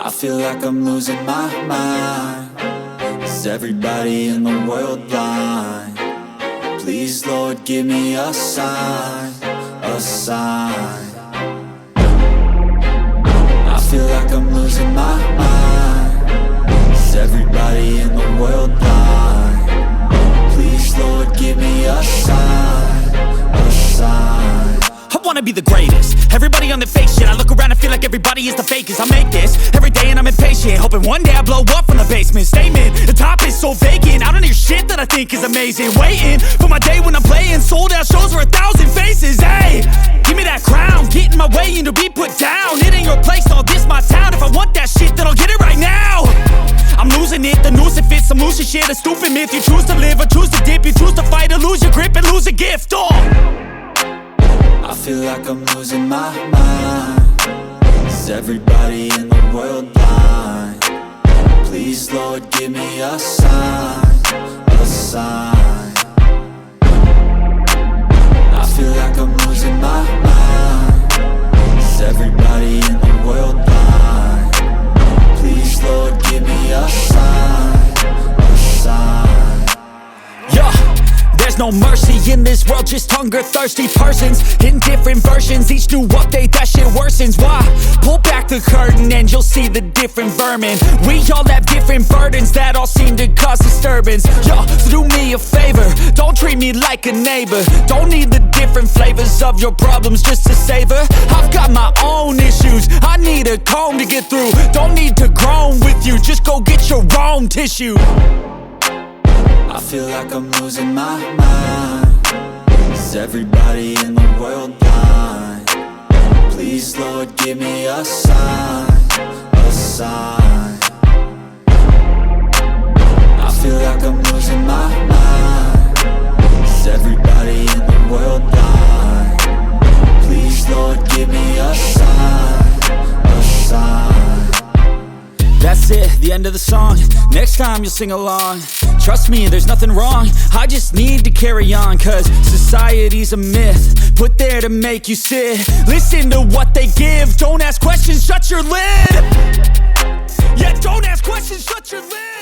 I feel like I'm losing my mind. Is everybody in the world blind? Please, Lord, give me a sign, a sign. I feel like I'm losing my mind. Is everybody in the world blind? Please, Lord, give me a sign, a sign. I wanna be the greatest. Everybody on the fake shit. I look around and feel like everybody is the fakest. I make this every day and I'm impatient, hoping one day I blow up from the basement. Statement, the top is so vacant. I don't hear shit that I think is amazing. Waiting for my day when I'm playing sold out shows for 1,000 faces. Hey, give me that crown, get in my way and to be put down. It ain't your place, all this my town. If I want that shit, then I'll get it right now. I'm losing it, the noose it fits. I'm losing shit, a stupid myth. You choose to live or choose to dip. You choose to fight or lose your grip and lose a gift. I feel like I'm losing my mind. Is everybody in the world blind? Please, Lord, give me a sign, a sign. I feel like I'm losing my mind. Is everybody in the world blind? Please, Lord, give me a sign, a sign. Yeah. There's no mercy in this world, just hunger-thirsty persons in different versions, each new update, that shit worsens. Why? Pull back the curtain and you'll see the different vermin. We all have different burdens that all seem to cause disturbance. Yo, so do me a favor, don't treat me like a neighbor. Don't need the different flavors of your problems just to savor. I've got my own issues, I need a comb to get through. Don't need to groan with you, just go get your own tissue. I feel like I'm losing my mind. Is everybody in the world blind? Please, Lord, give me a sign, a sign. I feel like I'm losing my mind. Is everybody in the world blind? Please, Lord, give me a sign, a sign. That's it, the end of the song. Next time you'll sing along. Trust me, there's nothing wrong. I just need to carry on, cause society's a myth put there to make you sit. Listen to what they give. Don't ask questions, shut your lid. Yeah, don't ask questions, shut your lid.